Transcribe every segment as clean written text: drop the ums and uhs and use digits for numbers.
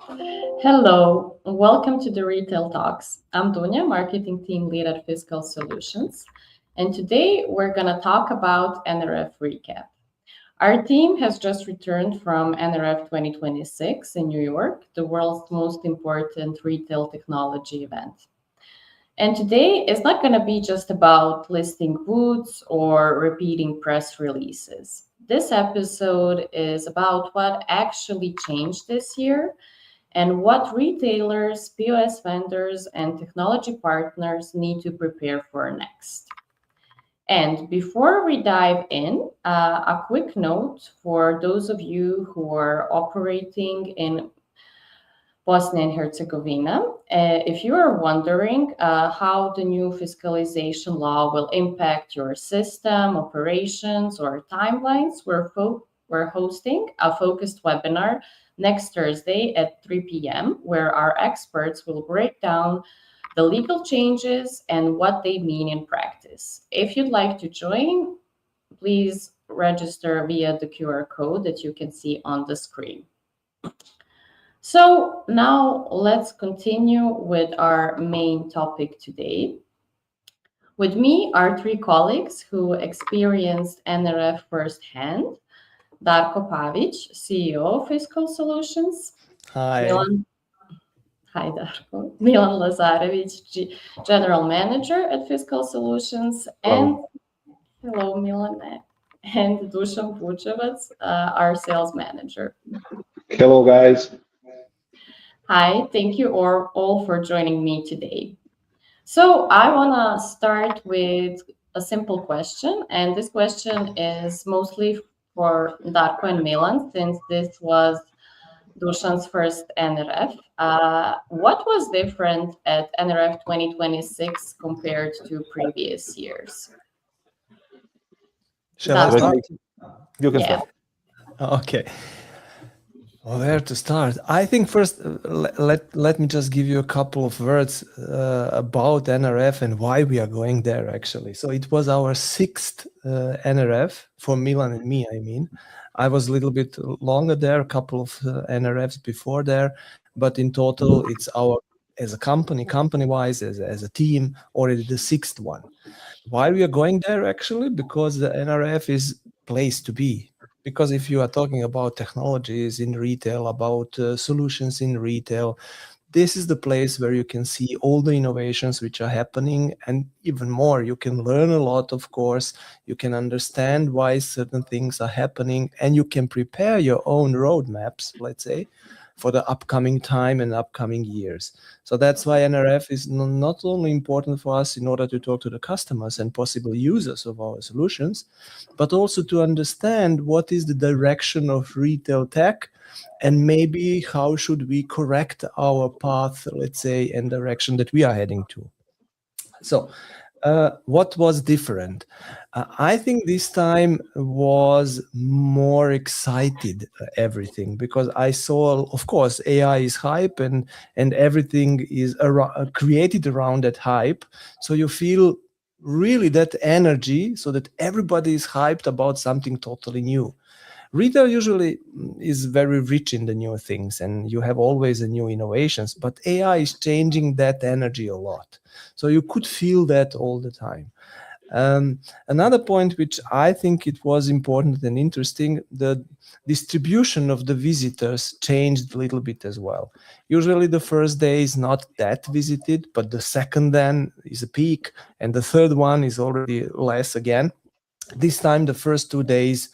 Hello, welcome to the Retail Talks. I'm Dunya, Marketing Team Lead at Fiscal Solutions, and today we're going to talk about NRF Recap. Our team has just returned from NRF 2026 in New York, the world's most important retail technology event. And today is not going to be just about listing booths or repeating press releases. This episode is about what actually changed this year and what retailers, POS vendors, and technology partners need to prepare for next. And before we dive in, a quick note for those of you who are operating in Bosnia and Herzegovina. If you are wondering how the new fiscalization law will impact your system, operations, or timelines, we're hosting a focused webinar next Thursday at 3 p.m., where our experts will break down the legal changes and what they mean in practice. If you'd like to join, please register via the QR code that you can see on the screen. So now let's continue with our main topic today. With me are three colleagues who experienced NRF firsthand. Darko Pavić, CEO of Fiscal Solutions. Hi. Milan, hi, Darko. Milan Lazarević, General Manager at Fiscal Solutions. And hello, Milan. And Dušan Bučevac, our Sales Manager. Hello, guys. Hi, thank you all for joining me today. So I want to start with a simple question, and this question is mostly for Darko and Milan, since this was Dušan's first NRF. What was different at NRF 2026 compared to previous years? Shall I start? You can start. Okay. Well, where to start? I think first, let me just give you a couple of words about NRF and why we are going there, actually. So it was our sixth NRF for Milan and me, I mean. I was a little bit longer there, a couple of NRFs before there, but in total, it's our, as a company-wise, as a team, already the sixth one. Why we are going there, actually? Because the NRF is place to be. Because if you are talking about technologies in retail, about solutions in retail, this is the place where you can see all the innovations which are happening, and even more, you can learn a lot, of course. You can understand why certain things are happening, and you can prepare your own roadmaps, let's say, for the upcoming time and upcoming years. So that's why NRF is not only important for us in order to talk to the customers and possible users of our solutions, but also to understand what is the direction of retail tech and maybe how should we correct our path, let's say, and direction that we are heading to. So what was different? I think this time was more excited everything, because I saw, of course, AI is hype and everything is created around that hype. So you feel really that energy, so that everybody is hyped about something totally new. Retail usually is very rich in the new things, and you have always the new innovations, but AI is changing that energy a lot. So you could feel that all the time. Another point which I think it was important and interesting, the distribution of the visitors changed a little bit as well. Usually the first day is not that visited, but the second then is a peak, and the third one is already less again. This time, the first 2 days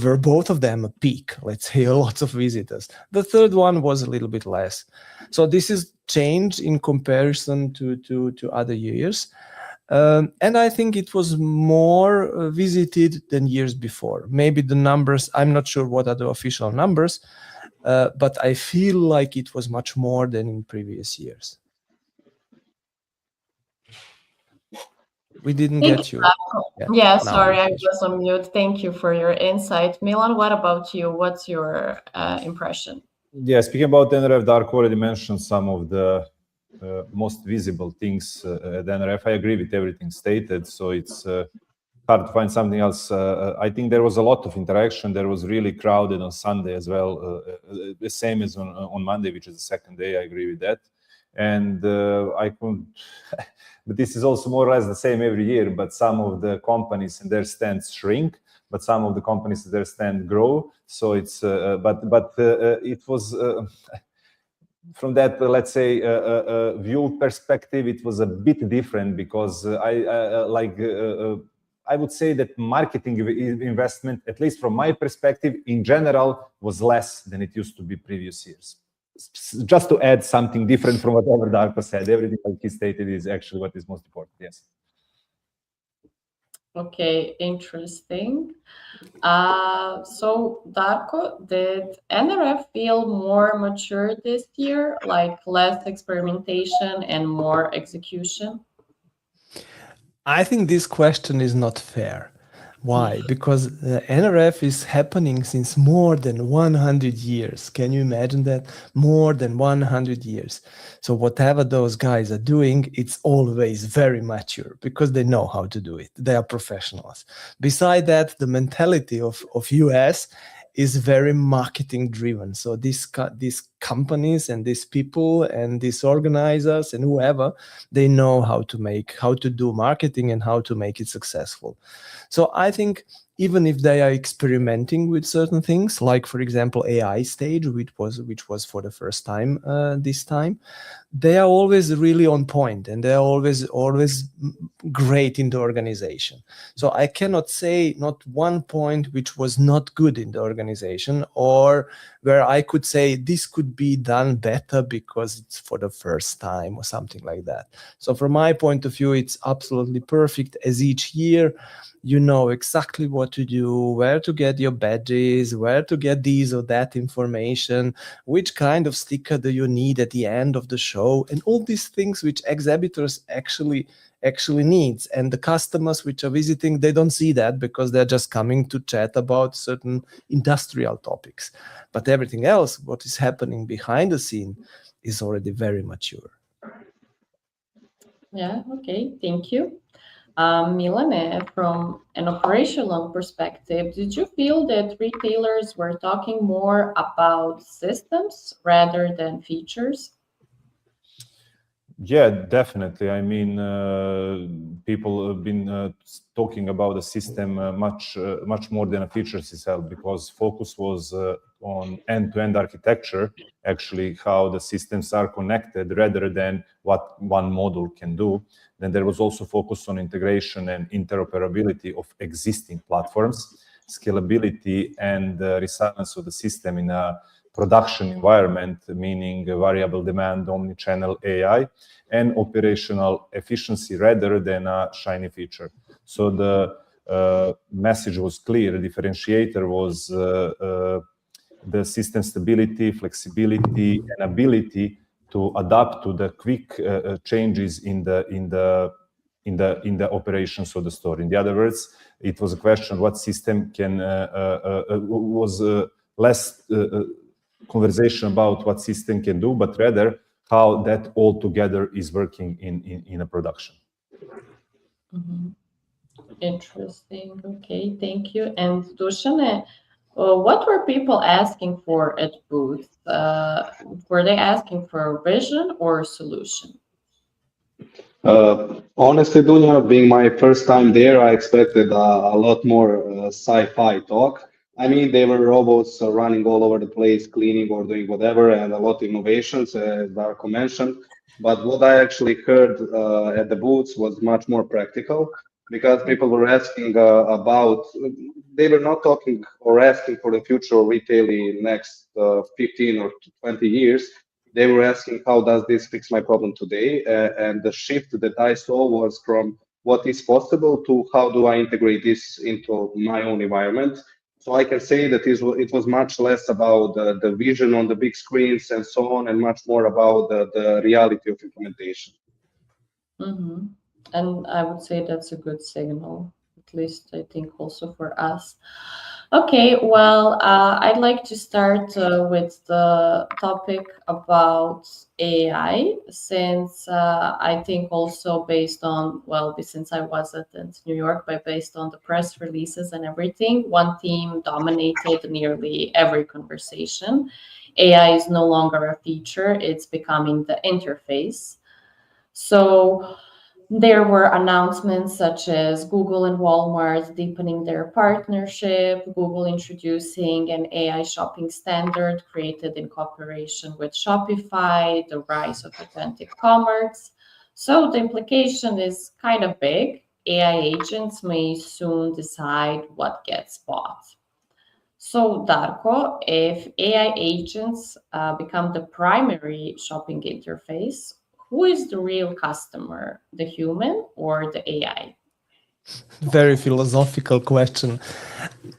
were both of them a peak, let's say, lots of visitors. The third one was a little bit less. So this is change in comparison to other years. And I think it was more visited than years before. Maybe the numbers, I'm not sure what are the official numbers, but I feel like it was much more than in previous years. We didn't get you. Yeah, sorry, I was on mute. Thank you for your insight. Milan, what about you? What's your impression? Yeah, speaking about NRF, Darko already mentioned some of the most visible things at NRF. I agree with everything stated. So it's hard to find something else. I think there was a lot of interaction. There was really crowded on Sunday as well, the same as on Monday, which is the second day. I agree with that. And I couldn't, but this is also more or less the same every year. But some of the companies and their stands shrink, but some of the companies and their stand grow. So it's, it was. From that, let's say, view perspective, it was a bit different because I would say that marketing investment, at least from my perspective, in general, was less than it used to be previous years. Just to add something different from whatever Darko said, everything like he stated is actually what is most important. Yes. Okay, interesting. So Darko, did NRF feel more mature this year, like less experimentation and more execution? I think this question is not fair. Why? Because the NRF is happening since more than 100 years. Can you imagine that? More than 100 years. So whatever those guys are doing, it's always very mature because they know how to do it. They are professionals. Beside that, the mentality of US is very marketing driven. So these companies and these people and these organizers and whoever, they know how to do marketing and how to make it successful. So I think even if they are experimenting with certain things, like for example AI stage, which was for the first time this time, they are always really on point and they are always great in the organization. So I cannot say not one point which was not good in the organization or where I could say this could be done better because it's for the first time or something like that. So from my point of view, it's absolutely perfect, as each year you know exactly what to do, where to get your badges, where to get these or that information, which kind of sticker do you need at the end of the show, and all these things which exhibitors actually needs. And the customers which are visiting, they don't see that because they're just coming to chat about certain industrial topics. But everything else, what is happening behind the scene, is already very mature. Yeah, okay, thank you. Milan, from an operational perspective, did you feel that retailers were talking more about systems rather than features? Yeah, definitely. I mean, people have been talking about the system much more than a features itself, because focus was on end-to-end architecture, actually how the systems are connected rather than what one module can do. Then there was also focus on integration and interoperability of existing platforms, scalability and resilience of the system in a production environment, meaning variable demand, omni-channel AI, and operational efficiency rather than a shiny feature. So the message was clear. The differentiator was the system stability, flexibility, and ability to adapt to the quick changes in the operations of the store. In the other words, it was a question what system can was less conversation about what system can do, but rather how that all together is working in a production. Mm-hmm. Interesting. Okay, thank you. And Dušan, what were people asking for at booth? Were they asking for vision or solution? Honestly, Dunja, being my first time there, I expected a lot more sci-fi talk. I mean, they were robots running all over the place, cleaning or doing whatever, and a lot of innovations, as Darko mentioned. But what I actually heard at the booths was much more practical, because people were asking about, they were not talking or asking for the future of retail in next 15 or 20 years. They were asking, how does this fix my problem today? And the shift that I saw was from what is possible to how do I integrate this into my own environment. So I can say that it was much less about the vision on the big screens and so on, and much more about the reality of implementation. Mm-hmm. And I would say that's a good signal, at least I think also for us. Okay, well, I'd like to start with the topic about AI, since I think also based on, well, since I wasn't in New York, but based on the press releases and everything, one team dominated nearly every conversation. AI is no longer a feature, it's becoming the interface. So there were announcements such as Google and Walmart deepening their partnership, Google introducing an AI shopping standard created in cooperation with Shopify, the rise of authentic commerce. So the implication is kind of big. AI agents may soon decide what gets bought. So, Darko, if AI agents become the primary shopping interface, who is the real customer, the human or the AI? Very philosophical question.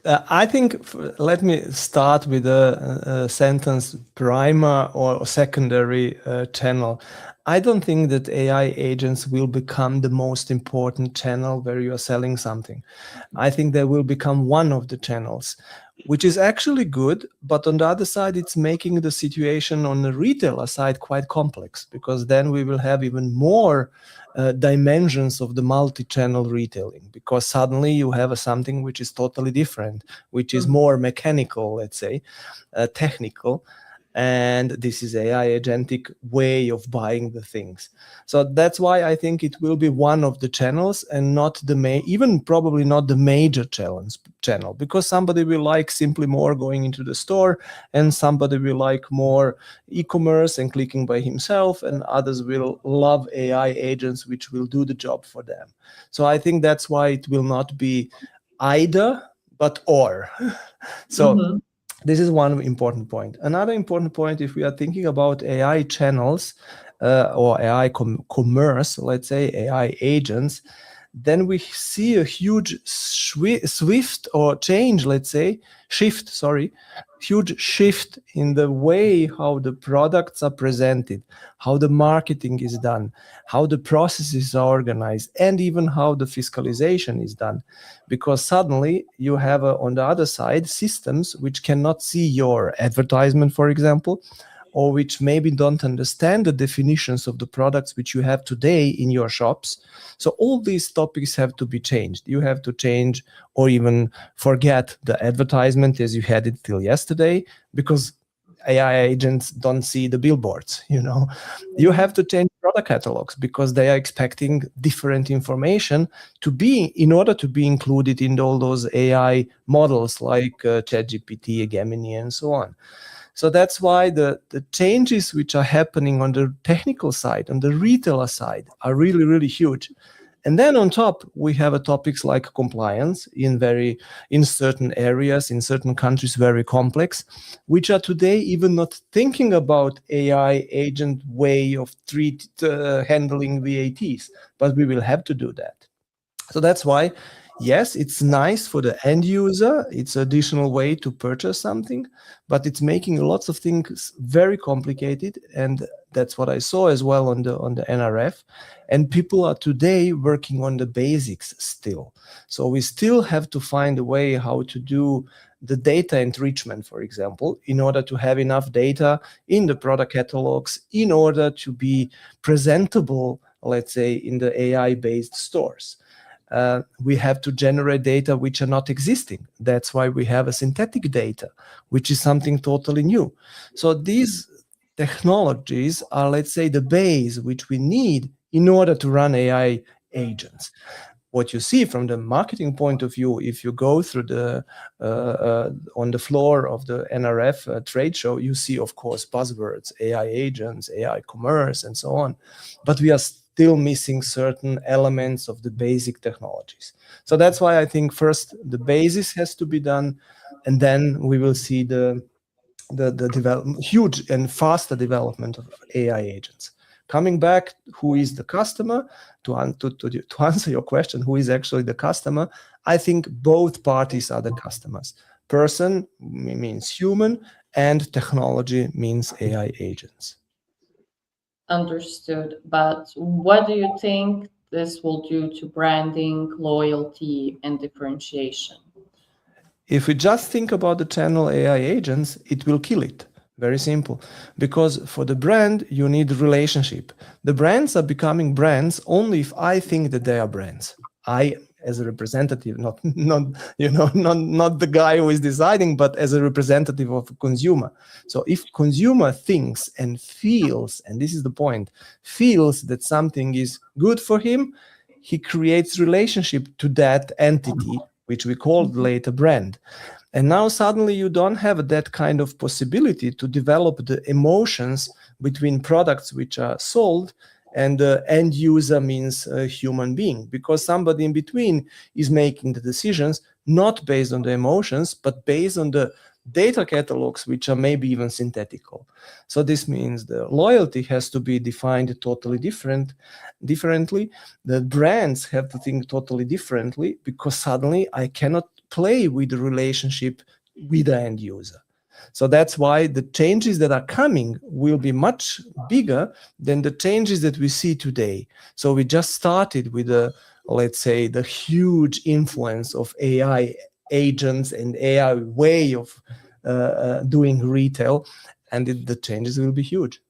I think, let me start with a sentence, primer or secondary channel. I don't think that AI agents will become the most important channel where you are selling something. I think they will become one of the channels, which is actually good. But on the other side, it's making the situation on the retailer side quite complex, because then we will have even more dimensions of the multi-channel retailing, because suddenly you have something which is totally different, which is more mechanical, let's say, technical. And this is AI agentic way of buying the things. So that's why I think it will be one of the channels and not the even probably not the major channel, because somebody will like simply more going into the store, and somebody will like more e-commerce and clicking by himself, and others will love AI agents which will do the job for them. So I think that's why it will not be either, but or. So this is one important point. Another important point, if we are thinking about AI channels or AI commerce, let's say AI agents, then we see a huge shift in the way how the products are presented, how the marketing is done, how the processes are organized, and even how the fiscalization is done. Because suddenly you have on the other side systems which cannot see your advertisement, for example, or which maybe don't understand the definitions of the products which you have today in your shops. So all these topics have to be changed. You have to change or even forget the advertisement as you had it till yesterday, because AI agents don't see the billboards, You have to change product catalogs because they are expecting different information in order to be included in all those AI models like ChatGPT, Gemini, and so on. So that's why the changes which are happening on the technical side, on the retailer side, are really, really huge. And then on top, we have topics like compliance in certain areas, in certain countries, very complex, which are today even not thinking about AI agent way of handling VATs, but we will have to do that. So that's why, yes, it's nice for the end user. It's an additional way to purchase something, but it's making lots of things very complicated. And that's what I saw as well on the NRF. And people are today working on the basics still. So we still have to find a way how to do the data enrichment, for example, in order to have enough data in the product catalogs, in order to be presentable, let's say, in the AI-based stores. We have to generate data which are not existing. That's why we have a synthetic data, which is something totally new. So these technologies are, let's say, the base which we need in order to run AI agents. What you see from the marketing point of view, if you go through on the floor of the NRF trade show, you see, of course, buzzwords, AI agents, AI commerce, and so on. But we are still missing certain elements of the basic technologies. So that's why I think first the basis has to be done, and then we will see the huge and faster development of AI agents. Coming back, who is the customer? To answer your question, who is actually the customer? I think both parties are the customers. Person means human, and technology means AI agents. Understood. But what do you think this will do to branding, loyalty, and differentiation? If we just think about the channel AI agents, it will kill it. Very simple. Because for the brand, you need relationship. The brands are becoming brands only if I think that they are brands. I, as a representative, not the guy who is deciding, but as a representative of a consumer. So if consumer thinks and feels, and this is the point, feels that something is good for him, he creates relationship to that entity, which we call later brand. And now suddenly you don't have that kind of possibility to develop the emotions between products which are sold and the end user means a human being, because somebody in between is making the decisions not based on the emotions, but based on the data catalogs, which are maybe even synthetical. So this means the loyalty has to be defined totally differently. The brands have to think totally differently, because suddenly I cannot play with the relationship with the end user. So that's why the changes that are coming will be much bigger than the changes that we see today. So we just started with let's say, the huge influence of AI agents and AI way of doing retail, and the changes will be huge.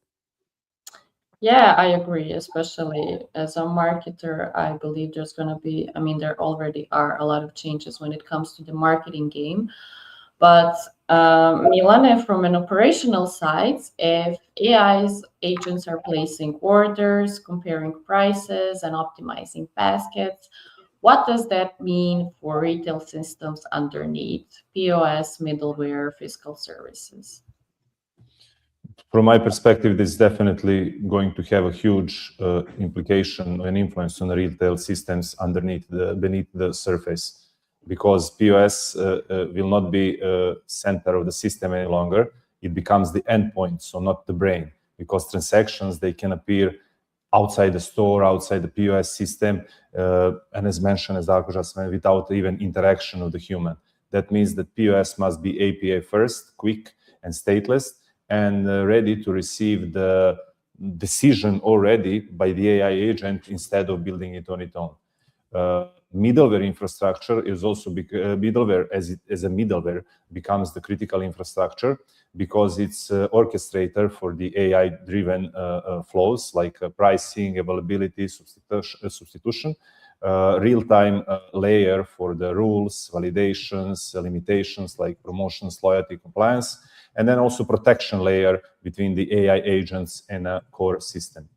Yeah, I agree. Especially as a marketer, I believe there's going to be, I mean, there already are a lot of changes when it comes to the marketing game. But Milan, from an operational side, if AI's agents are placing orders, comparing prices, and optimizing baskets, what does that mean for retail systems underneath POS, middleware, fiscal services? From my perspective, this is definitely going to have a huge implication and influence on the retail systems beneath the surface, because POS will not be center of the system any longer. It becomes the endpoint, so not the brain, because transactions, they can appear outside the store, outside the POS system, and as mentioned, as Darko just mentioned, without even interaction of the human. That means that POS must be API first, quick and stateless, and ready to receive the decision already by the AI agent instead of building it on its own. Middleware infrastructure is also middleware as a middleware becomes the critical infrastructure, because it's orchestrator for the AI-driven flows like pricing, availability, substitution, real-time layer for the rules, validations, limitations like promotions, loyalty, compliance, and then also protection layer between the AI agents and a core system.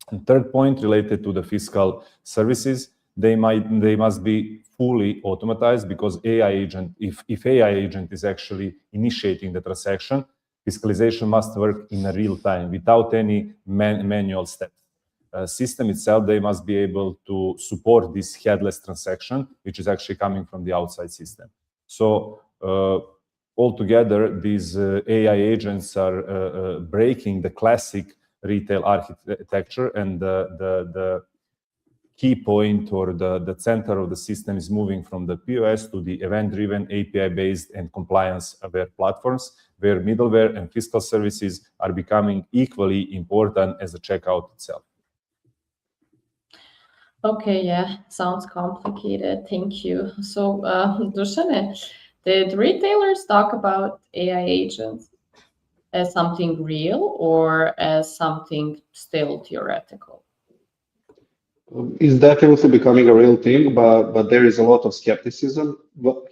And third point related to the fiscal services, they must be fully automatized, because AI agent, if AI agent is actually initiating the transaction, fiscalization must work in a real time without any manual steps. System itself, they must be able to support this headless transaction, which is actually coming from the outside system. So altogether, these AI agents are breaking the classic retail architecture, and the key point or the center of the system is moving from the POS to the event-driven, API-based, and compliance-aware platforms, where middleware and fiscal services are becoming equally important as the checkout itself. Okay, yeah, sounds complicated. Thank you. So, Dušan, did retailers talk about AI agents as something real or as something still theoretical? It's definitely becoming a real thing, but there is a lot of skepticism,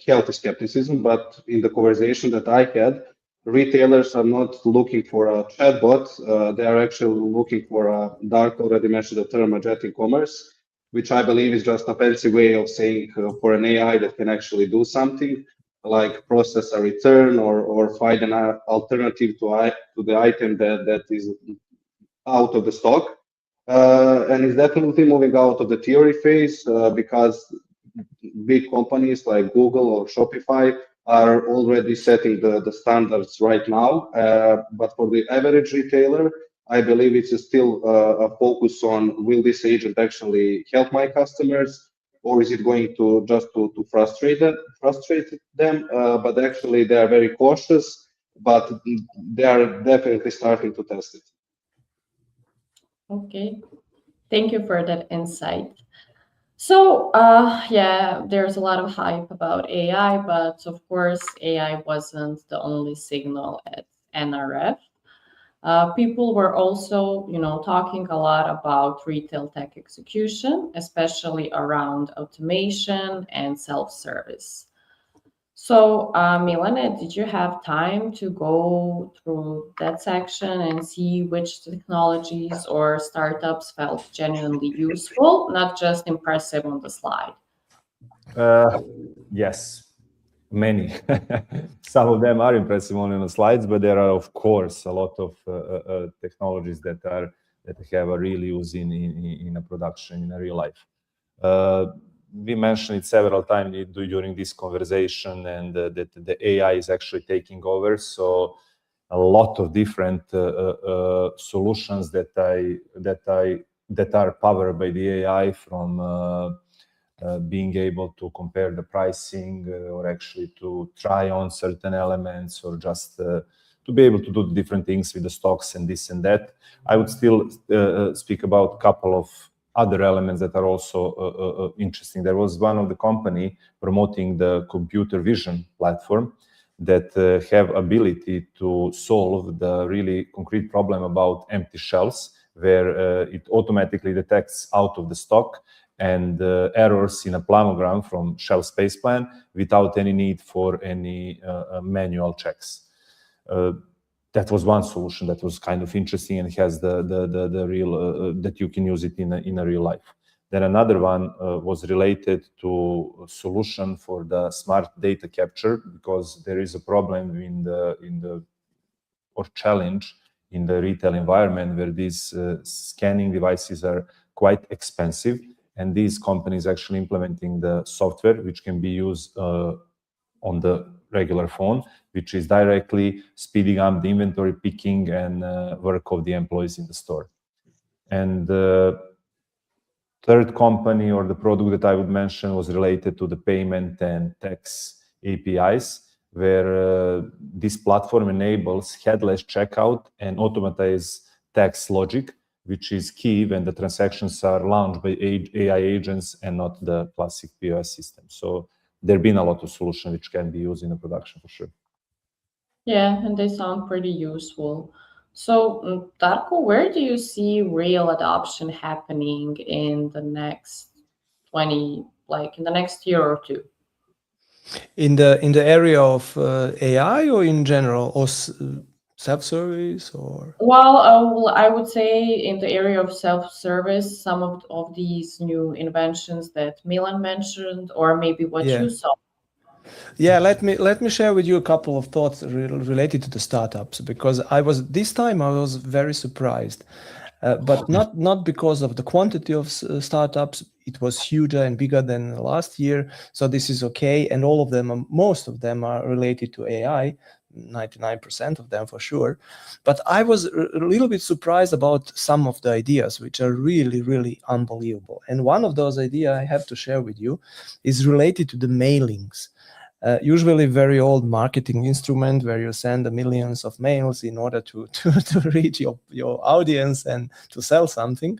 healthy skepticism. But in the conversation that I had, retailers are not looking for a chatbot. They are actually looking for a, Darko already mentioned the term agentic commerce, which I believe is just a fancy way of saying for an AI that can actually do something, like process a return or find an alternative to the item that is out of the stock. And it's definitely moving out of the theory phase because big companies like Google or Shopify are already setting the standards right now. But for the average retailer, I believe it's still a focus on, will this agent actually help my customers, or is it going to just to frustrate them? But actually, they are very cautious, but they are definitely starting to test it. Okay, thank you for that insight. So, yeah, there's a lot of hype about AI, but of course, AI wasn't the only signal at NRF. People were also, talking a lot about retail tech execution, especially around automation and self-service. So, Milana, did you have time to go through that section and see which technologies or startups felt genuinely useful, not just impressive on the slide? Yes, many. Some of them are impressive only on the slides, but there are, of course, a lot of technologies that have a real use in a production, in a real life. We mentioned it several times during this conversation, and that the AI is actually taking over. So a lot of different solutions that are powered by the AI, from being able to compare the pricing, or actually to try on certain elements, or just to be able to do different things with the stocks and this and that. I would still speak about a couple of other elements that are also interesting. There was one of the company promoting the computer vision platform that have ability to solve the really concrete problem about empty shelves, where it automatically detects out of the stock and errors in a planogram from shelf space plan without any need for any manual checks. That was one solution that was kind of interesting and has the real that you can use it in a real life. Then another one was related to a solution for the smart data capture, because there is a problem in the or challenge in the retail environment where these scanning devices are quite expensive, and these companies actually implementing the software which can be used on the regular phone, which is directly speeding up the inventory picking and work of the employees in the store. And the third company or the product that I would mention was related to the payment and tax APIs, where this platform enables headless checkout and automatized tax logic, which is key when the transactions are launched by AI agents and not the classic POS system. So there have been a lot of solutions which can be used in a production for sure. Yeah, and they sound pretty useful. So, Darko, where do you see real adoption happening in the next in the next year or two? In the area of AI, or in general, or self-service, or? Well, I would say in the area of self-service, some of these new inventions that Milan mentioned, or maybe what you saw. Yeah, let me share with you a couple of thoughts related to the startups, because this time I was very surprised, but not because of the quantity of startups. It was huger and bigger than last year, so this is okay, and most of them are related to AI. 99% of them for sure. But I was a little bit surprised about some of the ideas, which are really, really unbelievable. And one of those ideas I have to share with you is related to the mailings. Usually very old marketing instrument where you send millions of mails in order to reach your audience and to sell something.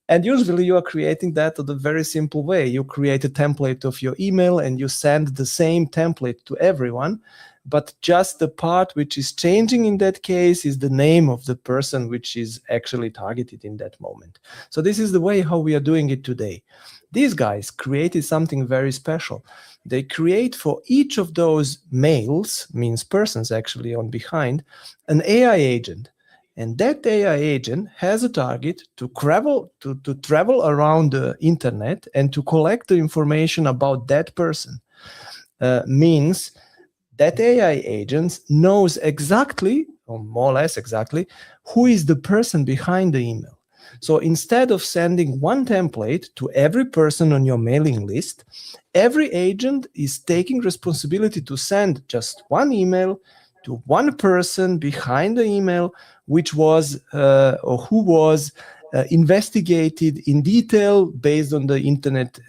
And usually you are creating that in a very simple way. You create a template of your email and you send the same template to everyone. But just the part which is changing in that case is the name of the person which is actually targeted in that moment. So this is the way how we are doing it today. These guys created something very special. They create for each of those mails, means persons actually on behind, an AI agent. And that AI agent has a target to travel around the internet and to collect the information about that person. Means that AI agent knows exactly, or more or less exactly, who is the person behind the email. So instead of sending one template to every person on your mailing list, every agent is taking responsibility to send just one email to one person behind the email, which was or who was investigated in detail based on the internet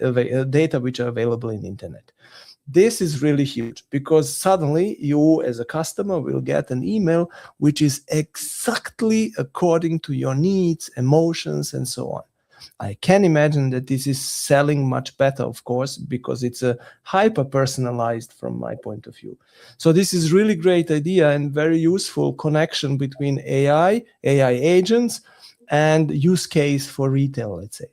data which are available in the internet. This is really huge, because suddenly you as a customer will get an email which is exactly according to your needs, emotions, and so on. I can imagine that this is selling much better, of course, because it's a hyper-personalized from my point of view. So this is really great idea and very useful connection between AI agents, and use case for retail, let's say.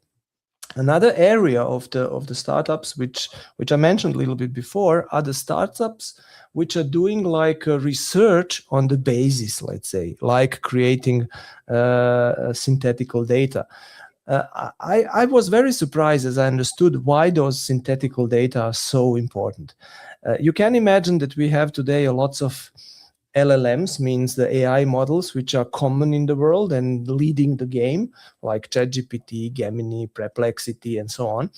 Another area of the startups, which I mentioned a little bit before, are the startups which are doing like research on the basis, let's say, like creating synthetical data. I was very surprised as I understood why those synthetical data are so important. You can imagine that we have today lots of LLMs, means the AI models which are common in the world and leading the game, like ChatGPT, Gemini, Perplexity, and so on.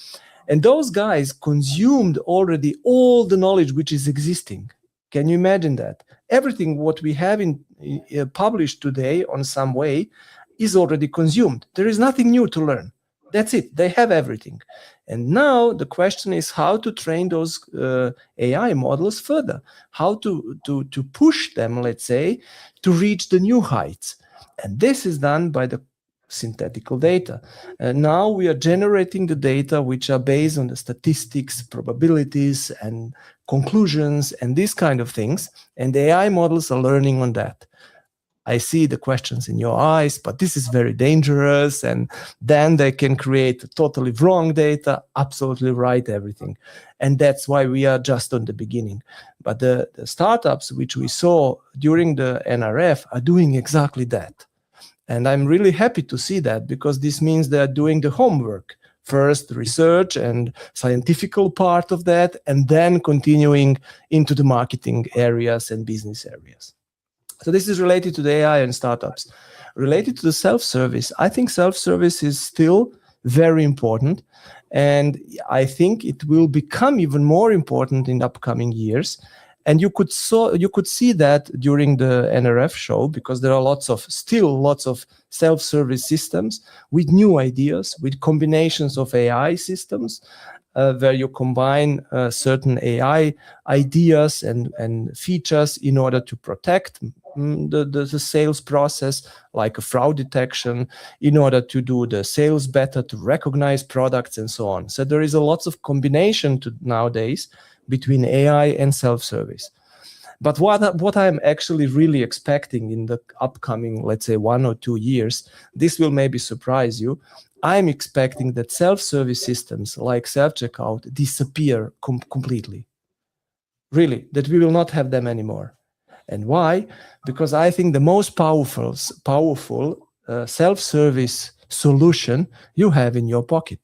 And those guys consumed already all the knowledge which is existing. Can you imagine that? Everything what we have published today on some way is already consumed. There is nothing new to learn. That's it. They have everything. And now the question is how to train those AI models further, how to push them, let's say, to reach the new heights. And this is done by the synthetical data. Now we are generating the data which are based on the statistics, probabilities, and conclusions, and these kind of things. And the AI models are learning on that. I see the questions in your eyes, but this is very dangerous. And then they can create totally wrong data, absolutely right everything. And that's why we are just on the beginning. But the startups which we saw during the NRF are doing exactly that. And I'm really happy to see that, because this means they're doing the homework. First, research and scientific part of that, and then continuing into the marketing areas and business areas. So this is related to the AI and startups. Related to the self-service, I think self-service is still very important. And I think it will become even more important in the upcoming years. And you could see that during the NRF show, because there are still lots of self-service systems with new ideas, with combinations of AI systems, where you combine certain AI ideas and features in order to protect the sales process, like a fraud detection, in order to do the sales better, to recognize products and so on. So there is a lot of combination nowadays between AI and self-service. But what I'm actually really expecting in the upcoming, let's say, 1 or 2 years, this will maybe surprise you. I'm expecting that self-service systems like self-checkout disappear completely. Really, that we will not have them anymore. And why? Because I think the most powerful self-service solution you have in your pocket.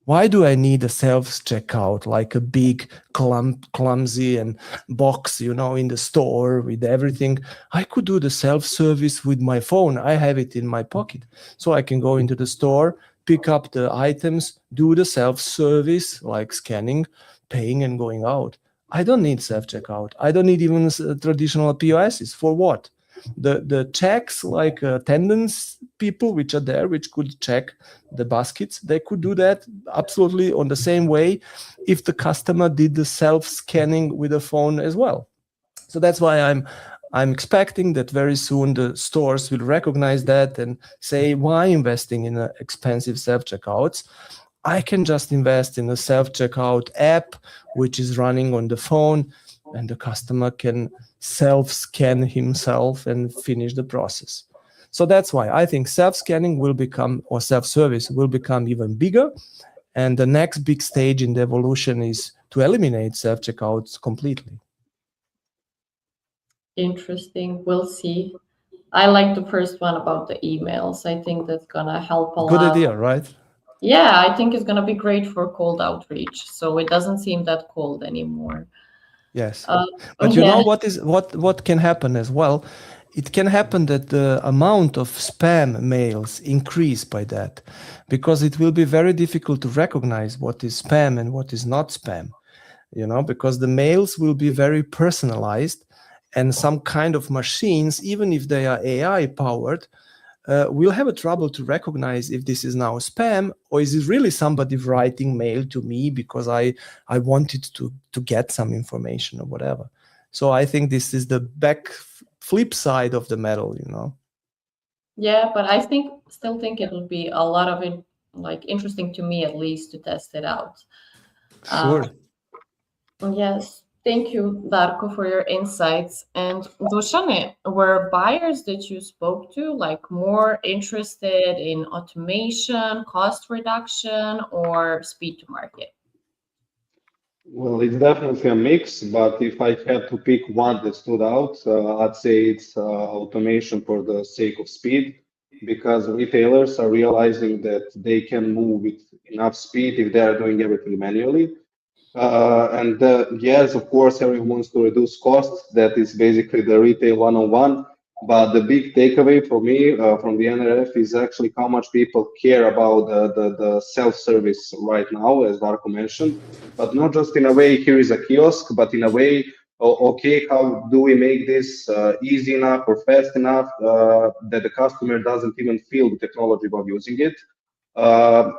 Why do I need a self-checkout, like a big clumsy and box, in the store with everything? I could do the self-service with my phone. I have it in my pocket. So I can go into the store, pick up the items, do the self-service, like scanning, paying, and going out. I don't need self-checkout. I don't need even traditional POSs. For what? The checks, like attendance people which are there, which could check the baskets, they could do that absolutely on the same way if the customer did the self-scanning with a phone as well. So that's why I'm expecting that very soon the stores will recognize that and say, why investing in expensive self-checkouts? I can just invest in a self-checkout app which is running on the phone, and the customer can self-scan himself and finish the process. So that's why I think self-scanning will become, or self-service will become, even bigger. And the next big stage in the evolution is to eliminate self-checkouts completely. Interesting. We'll see. I like the first one about the emails. I think that's gonna help a lot. Good idea, right? Yeah, I think it's gonna be great for cold outreach. So it doesn't seem that cold anymore. Yes, but you know what can happen as well? It can happen that the amount of spam mails increase by that, because it will be very difficult to recognize what is spam and what is not spam, because the mails will be very personalized, and some kind of machines, even if they are AI powered, we'll have a trouble to recognize if this is now spam or is it really somebody writing mail to me because I wanted to get some information or whatever. So I think this is the flip side of the medal, Yeah, but I still think it will be a lot of like interesting to me at least to test it out. Sure. Yes, thank you, Darko, for your insights. And Dušan, were buyers that you spoke to like more interested in automation, cost reduction, or speed to market? Well, it's definitely a mix, but if I had to pick one that stood out, I'd say it's automation for the sake of speed, because retailers are realizing that they can move with enough speed if they are doing everything manually. And yes, of course, everyone wants to reduce costs. That is basically the retail 101. But the big takeaway for me from the NRF is actually how much people care about the self-service right now, as Darko mentioned. But not just in a way, here is a kiosk, but in a way, okay, how do we make this easy enough or fast enough that the customer doesn't even feel the technology while using it? Uh,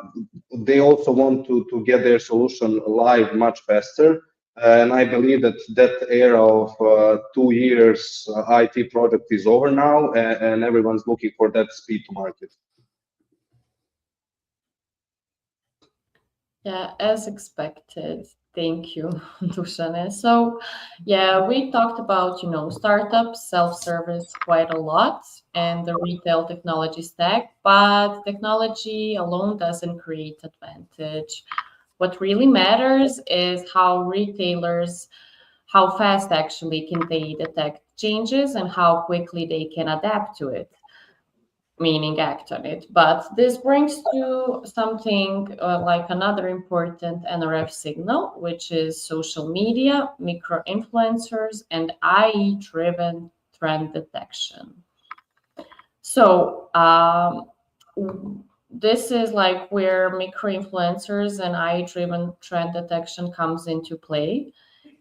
they also want to get their solution live much faster. And I believe that that era of 2 years IT project is over now, and everyone's looking for that speed to market. Yeah, as expected. Thank you, Dušan. So, yeah, we talked about, startups, self-service quite a lot, and the retail technology stack, but technology alone doesn't create advantage. What really matters is how fast actually can they detect changes and how quickly they can adapt to it, meaning act on it. But this brings to something like another important NRF signal, which is social media, micro influencers, and AI driven trend detection. So, this is like where micro influencers and AI driven trend detection comes into play.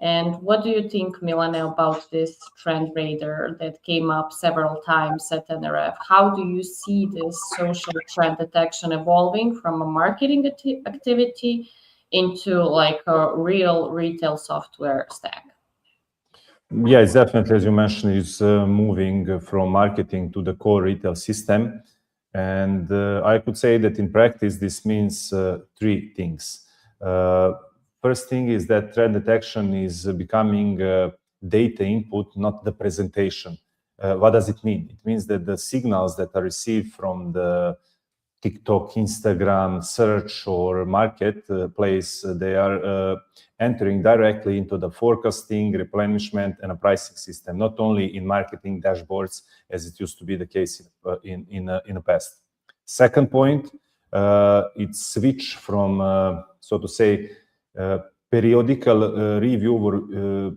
And what do you think, Milan, about this trend radar that came up several times at NRF? How do you see this social trend detection evolving from a marketing activity into like a real retail software stack? Yeah, it's definitely, as you mentioned, it's moving from marketing to the core retail system. And I could say that in practice, this means three things. First thing is that trend detection is becoming data input, not the presentation. What does it mean? It means that the signals that are received from the TikTok, Instagram, search, or marketplace, they are entering directly into the forecasting, replenishment, and a pricing system, not only in marketing dashboards as it used to be the case in the past. Second point, it's switch from, so to say, periodical review or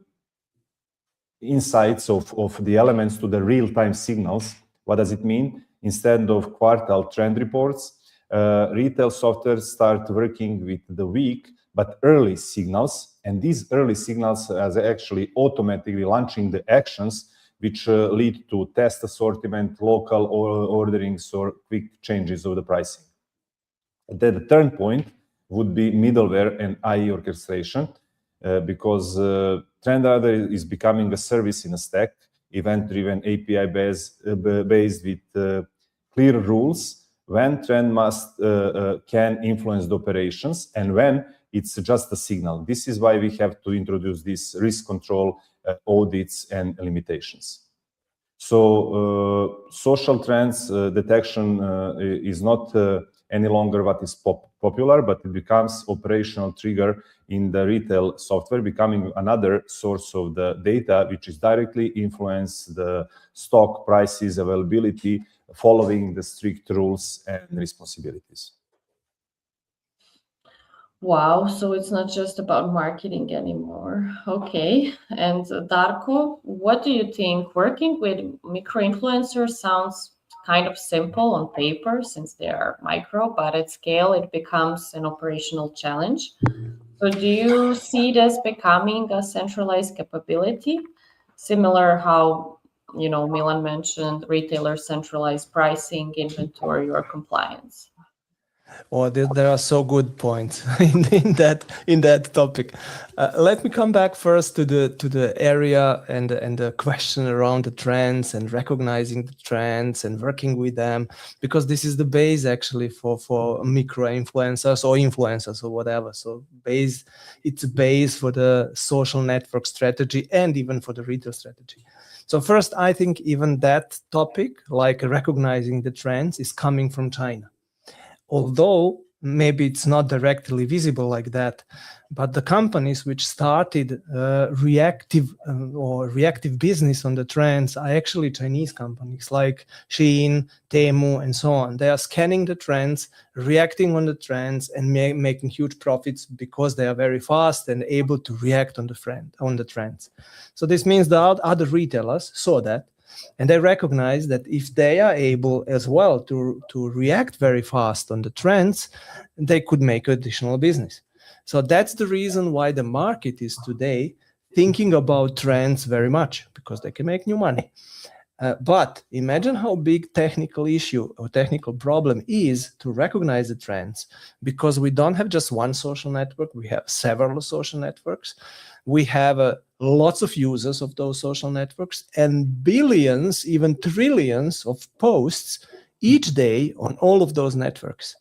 insights of the elements to the real-time signals. What does it mean? Instead of quartal trend reports, retail software start working with the week, but early signals. And these early signals are actually automatically launching the actions which lead to test assortment, local orderings, or quick changes of the pricing. Then the third point would be middleware and AI orchestration, because Trend Radar is becoming a service in a stack, event-driven, API-based with clear rules when trend can influence the operations and when it's just a signal. This is why we have to introduce this risk control, audits, and limitations. So social trends detection is not any longer what is popular, but it becomes operational trigger in the retail software, becoming another source of the data, which is directly influence the stock prices, availability, following the strict rules and responsibilities. Wow, so it's not just about marketing anymore. Okay. And Darko, what do you think? Working with micro influencers sounds kind of simple on paper since they are micro, but at scale it becomes an operational challenge. So do you see this becoming a centralized capability? Similar how, Milan mentioned retailers centralized pricing, inventory, or compliance. Or there are so good points in that topic. Let me come back first to the area and the question around the trends and recognizing the trends and working with them, because this is the base actually for micro influencers or influencers or whatever. So it's a base for the social network strategy and even for the retail strategy. So first, I think even that topic, like recognizing the trends, is coming from China. Although maybe it's not directly visible like that, but the companies which started reactive business on the trends are actually Chinese companies like Shein, Temu, and so on. They are scanning the trends, reacting on the trends, and making huge profits because they are very fast and able to react on the trends. So this means that other retailers saw that, and they recognize that if they are able as well to react very fast on the trends, they could make additional business. So that's the reason why the market is today thinking about trends very much, because they can make new money. But imagine how big technical issue or technical problem is to recognize the trends, because we don't have just one social network, we have several social networks. We have lots of users of those social networks and billions, even trillions of posts each day on all of those networks.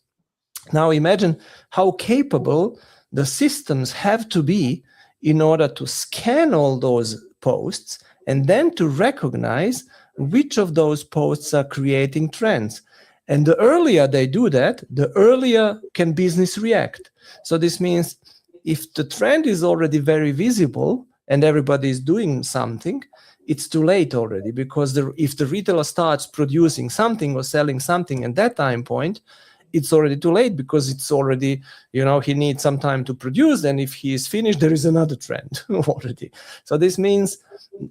Now imagine how capable the systems have to be in order to scan all those posts and then to recognize which of those posts are creating trends. And the earlier they do that, the earlier can business react. So this means if the trend is already very visible and everybody is doing something, it's too late already, because if the retailer starts producing something or selling something at that time point, it's already too late, because it's already, he needs some time to produce, and if he is finished, there is another trend already. So this means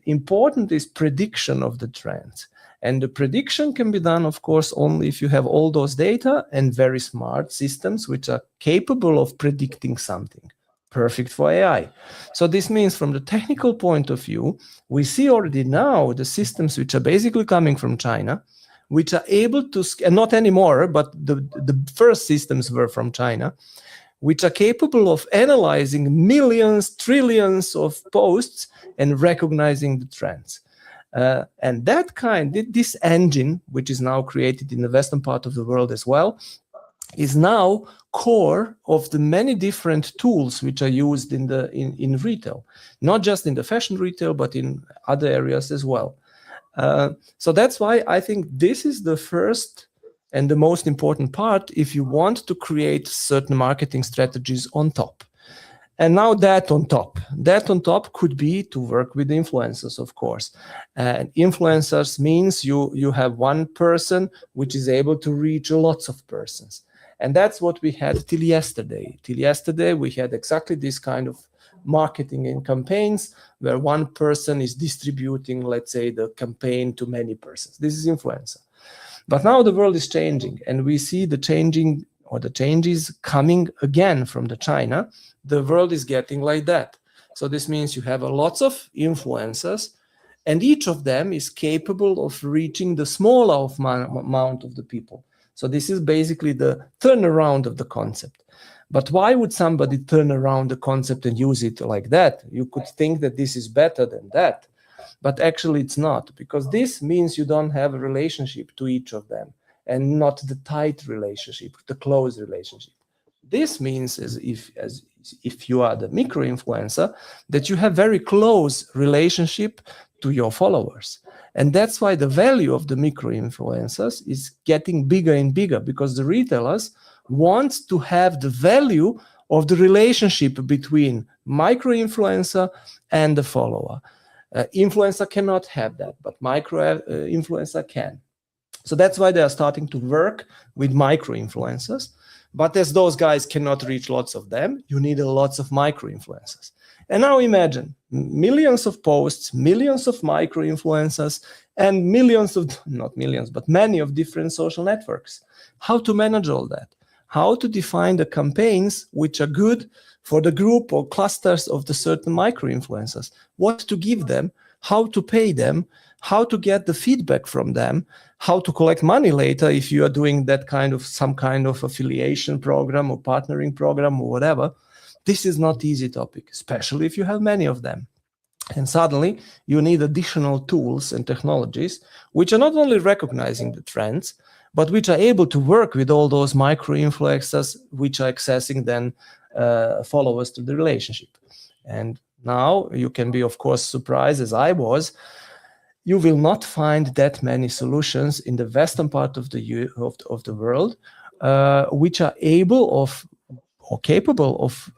important is prediction of the trends. And the prediction can be done, of course, only if you have all those data and very smart systems which are capable of predicting something. Perfect for AI. So this means from the technical point of view, we see already now the systems which are basically coming from China, which are able to, and not anymore, but the first systems were from China, which are capable of analyzing millions, trillions of posts and recognizing the trends. And this engine, which is now created in the Western part of the world as well, is now core of the many different tools which are used in retail, not just in the fashion retail, but in other areas as well. So that's why I think this is the first and the most important part if you want to create certain marketing strategies on top. And now that on top could be to work with influencers, of course. And influencers means you have one person which is able to reach lots of persons. And that's what we had till yesterday. Till yesterday, we had exactly this kind of marketing and campaigns where one person is distributing, let's say, the campaign to many persons. This is influencer. But now the world is changing, and we see the changes coming again from the China. The world is getting like that. So this means you have lots of influencers, and each of them is capable of reaching the smaller amount of the people. So this is basically the turnaround of the concept. But why would somebody turn around the concept and use it like that? You could think that this is better than that, but actually it's not, because this means you don't have a relationship to each of them, and not the tight relationship, the close relationship. This means if you are the micro influencer, that you have very close relationship to your followers. And that's why the value of the micro influencers is getting bigger and bigger, because the retailers want to have the value of the relationship between micro influencer and the follower. Influencer cannot have that, but micro influencer can. So that's why they are starting to work with micro influencers. But as those guys cannot reach lots of them, you need lots of micro influencers. And now imagine millions of posts, millions of micro influencers, and millions of, not millions, but many of different social networks. How to manage all that? How to define the campaigns which are good for the group or clusters of the certain micro influencers? What to give them? how to pay them, how to get the feedback from them, how to collect money later if you are doing that kind of some kind of affiliation program or partnering program or whatever. This is not easy topic, especially if you have many of them. And suddenly you need additional tools and technologies which are not only recognizing the trends, but which are able to work with all those micro-influencers which are accessing then followers to the relationship. And now you can be, of course, surprised, as I was. You will not find that many solutions in the western part of the world which are able of or capable of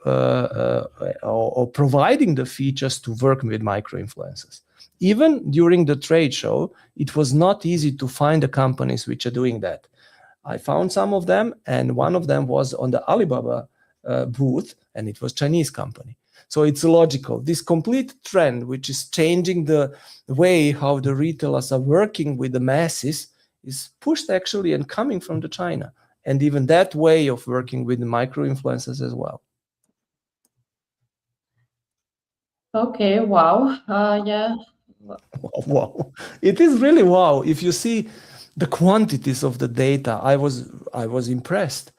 or providing the features to work with micro-influencers. Even during the trade show, it was not easy to find the companies which are doing that. I found some of them, and one of them was on the Alibaba booth, and it was Chinese company. So it's logical. This complete trend, which is changing the way how the retailers are working with the masses, is pushed actually and coming from the China. And even that way of working with the micro-influencers as well. Okay, wow. Yeah. Wow. It is really wow. If you see the quantities of the data, I was impressed,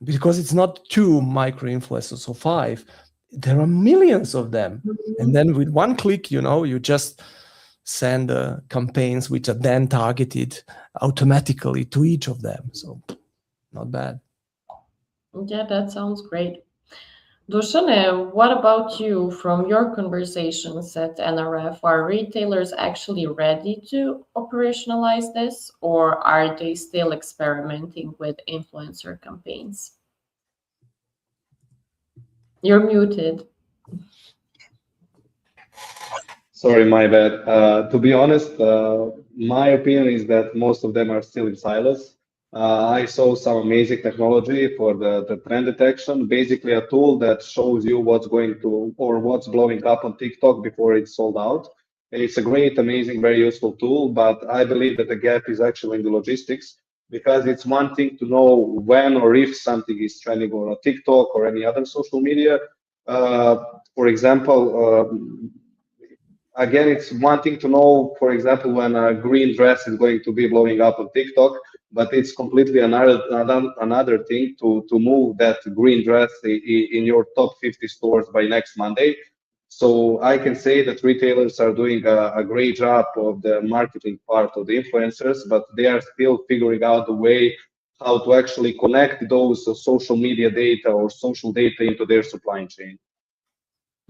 because it's not 2 micro-influencers or 5. There are millions of them. And then with one click, you just send campaigns which are then targeted automatically to each of them. So not bad. Yeah, that sounds great. Dušan, what about you? From your conversations at NRF, are retailers actually ready to operationalize this, or are they still experimenting with influencer campaigns? You're muted. Sorry, my bad. To be honest, my opinion is that most of them are still in silos. I saw some amazing technology for the trend detection, basically a tool that shows you what's going to or what's blowing up on TikTok before it's sold out. It's a great, amazing, very useful tool, but I believe that the gap is actually in the logistics, because it's one thing to know when or if something is trending on TikTok or any other social media. For example, again, it's one thing to know, for example, when a green dress is going to be blowing up on TikTok, but it's completely another thing to move that green dress in your top 50 stores by next Monday. So I can say that retailers are doing a great job of the marketing part of the influencers, but they are still figuring out the way how to actually connect those social media data or social data into their supply chain.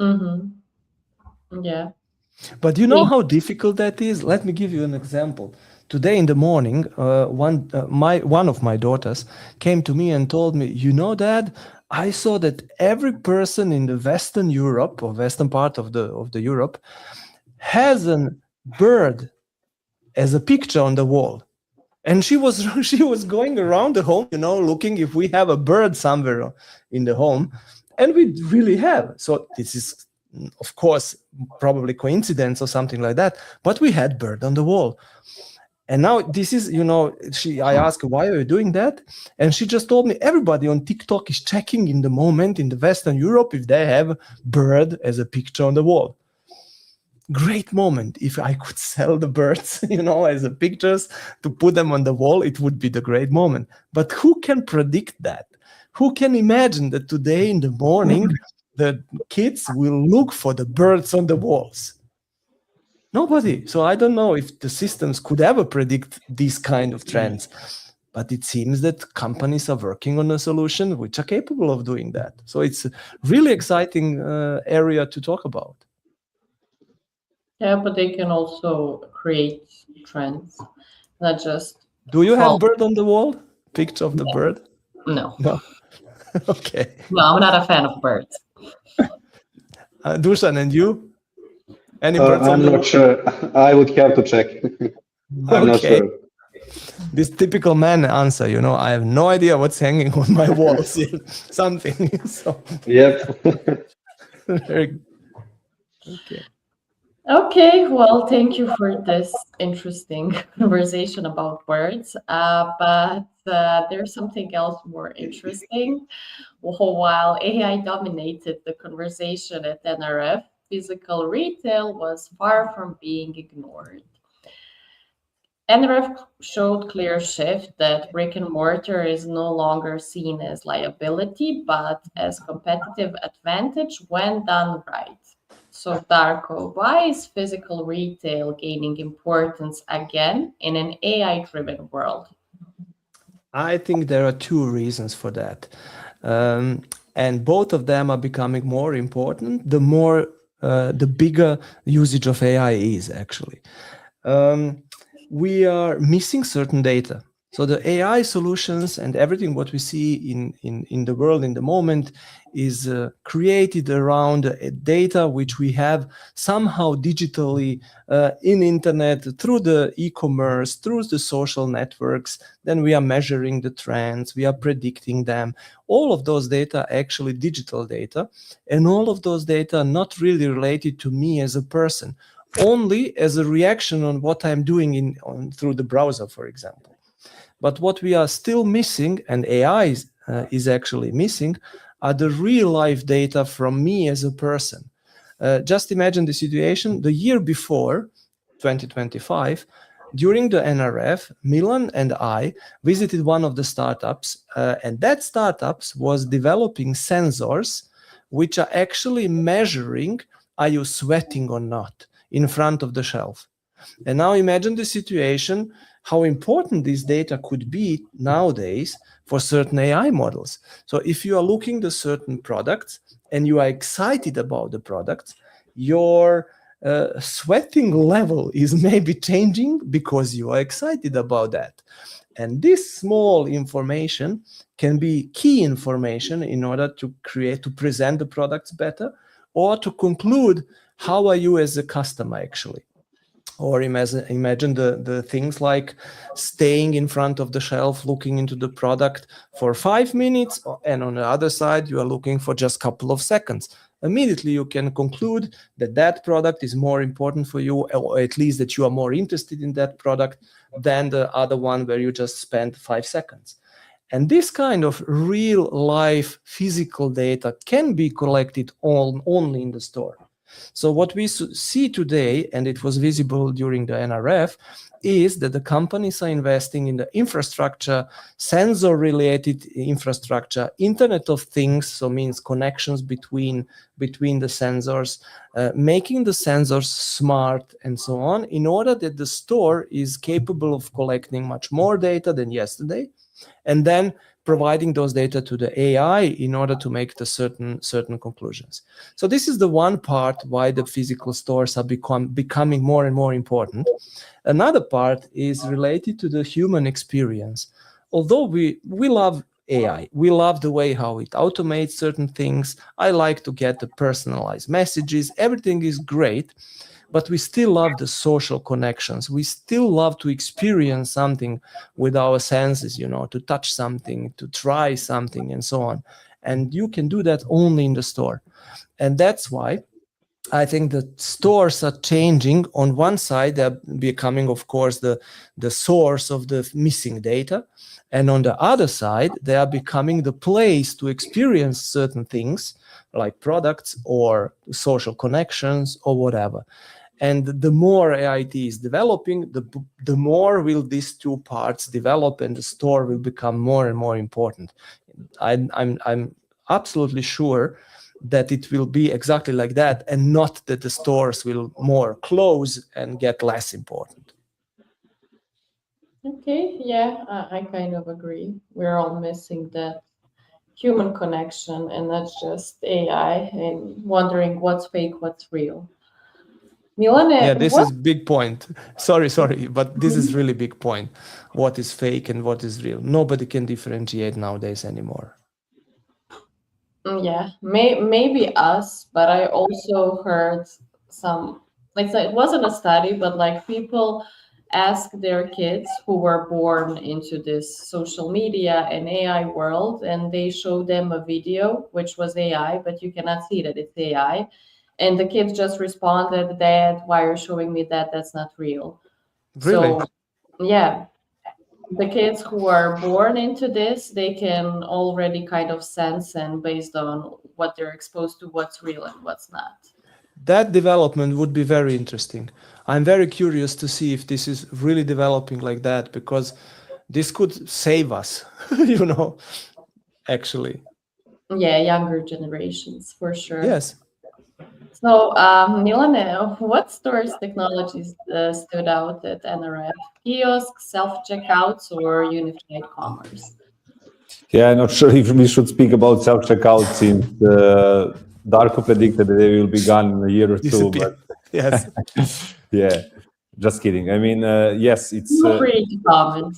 Mm-hmm. Yeah. But you know how difficult that is? Let me give you an example. Today in the morning, one of my daughters came to me and told me, Dad, I saw that every person in the Western Europe or Western part of the Europe has a bird as a picture on the wall. And she was going around the home, looking if we have a bird somewhere in the home. And we really have. So this is, of course, probably coincidence or something like that. But we had bird on the wall. And now this is, I asked her, why are you doing that? And she just told me everybody on TikTok is checking in the moment in the Western Europe if they have bird as a picture on the wall. Great moment. If I could sell the birds, as a pictures to put them on the wall, it would be the great moment. But who can predict that? Who can imagine that today in the morning, the kids will look for the birds on the walls? Nobody. So I don't know if the systems could ever predict these kind of trends. But it seems that companies are working on a solution which are capable of doing that. So it's a really exciting area to talk about. Yeah, but they can also create trends, not just. Do you have bird on the wall? Picture of the bird? No. Okay. No, I'm not a fan of birds. Dušan, and you? Any birds I'm not sure. I would have to check. I'm not sure. This typical man answer, I have no idea what's hanging on my walls. Something. So. Yep. Very good. Okay. Okay, well, thank you for this interesting conversation about birds. But there's something else more interesting. While AI dominated the conversation at NRF, physical retail was far from being ignored. NRF showed clear shift that brick and mortar is no longer seen as liability, but as competitive advantage when done right. So Darko, why is physical retail gaining importance again in an AI-driven world? I think there are two reasons for that. And both of them are becoming more important the bigger usage of AI is actually. We are missing certain data. So the AI solutions and everything what we see in the world in the moment is created around data which we have somehow digitally in internet, through the e-commerce, through the social networks. Then we are measuring the trends, we are predicting them. All of those data are actually digital data, and all of those data are not really related to me as a person, only as a reaction on what I'm doing through the browser, for example. But what we are still missing, and AI is actually missing, are the real life data from me as a person. Just imagine the situation the year before, 2025, during the NRF, Milan and I visited one of the startups, and that startup was developing sensors which are actually measuring, are you sweating or not, in front of the shelf. And now imagine the situation, how important this data could be nowadays for certain AI models. So if you are looking at certain products and you are excited about the products, your sweating level is maybe changing because you are excited about that. And this small information can be key information in order to present the products better, or to conclude how are you as a customer actually. Or imagine the things like staying in front of the shelf, looking into the product for 5 minutes, and on the other side, you are looking for just a couple of seconds. Immediately, you can conclude that that product is more important for you, or at least that you are more interested in that product than the other one where you just spent 5 seconds. And this kind of real life physical data can be collected only in the store. So what we see today, and it was visible during the NRF, is that the companies are investing in the infrastructure, sensor-related infrastructure, Internet of Things, so means connections between the sensors, making the sensors smart and so on, in order that the store is capable of collecting much more data than yesterday, and then providing those data to the AI in order to make the certain conclusions. So this is the one part why the physical stores are becoming more and more important. Another part is related to the human experience. Although we love AI, we love the way how it automates certain things. I like to get the personalized messages. Everything is great. But we still love the social connections. We still love to experience something with our senses, to touch something, to try something, and so on. And you can do that only in the store. And that's why I think the stores are changing. On one side, they're becoming, of course, the source of the missing data. And on the other side, they are becoming the place to experience certain things like products or social connections or whatever. And the more AIT is developing, the more will these two parts develop, and the store will become more and more important. I'm absolutely sure that it will be exactly like that, and not that the stores will more close and get less important. Okay, yeah, I kind of agree. We're all missing that human connection, and that's just AI and wondering what's fake, what's real. Milan, yeah, this is big point. Sorry, but this is really big point. What is fake and what is real? Nobody can differentiate nowadays anymore. Yeah, maybe us, but I also heard some, so it wasn't a study, but like people ask their kids who were born into this social media and AI world, and they show them a video which was AI, but you cannot see that it's AI. And the kids just responded, "Dad, why are you showing me that? That's not real." Really? So, yeah, the kids who are born into this, they can already kind of sense, and based on what they're exposed to, what's real and what's not. that development would be very interesting. I'm very curious to see if this is really developing like that, because this could save us, actually. Yeah, younger generations for sure. Yes. So, Milan, what stores technologies stood out at NRF? Kiosks, self-checkouts, or unified commerce? Yeah, I'm not sure if we should speak about self-checkout since Darko predicted that they will be gone in a year or two. But yes. Yeah, just kidding. I mean, yes, it's... Feel free to comment.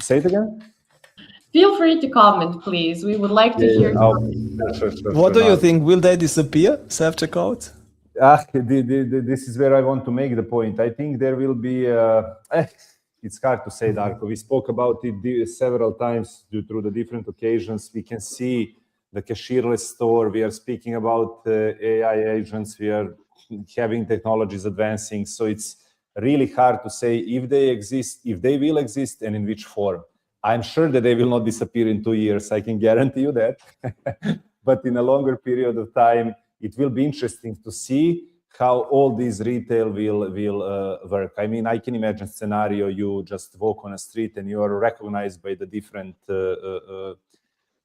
Say it again? Feel free to comment, please. We would like to hear. What do you think? Will they disappear, self-checkout? This is where I want to make the point. I think there will be... it's hard to say, Darko. We spoke about it several times through the different occasions. We can see the cashierless store. We are speaking about AI agents. We are having technologies advancing. So it's really hard to say if they exist, if they will exist, and in which form. I'm sure that they will not disappear in 2 years. I can guarantee you that. But in a longer period of time, it will be interesting to see how all these retail will work. I mean, I can imagine a scenario, you just walk on a street and you are recognized by the different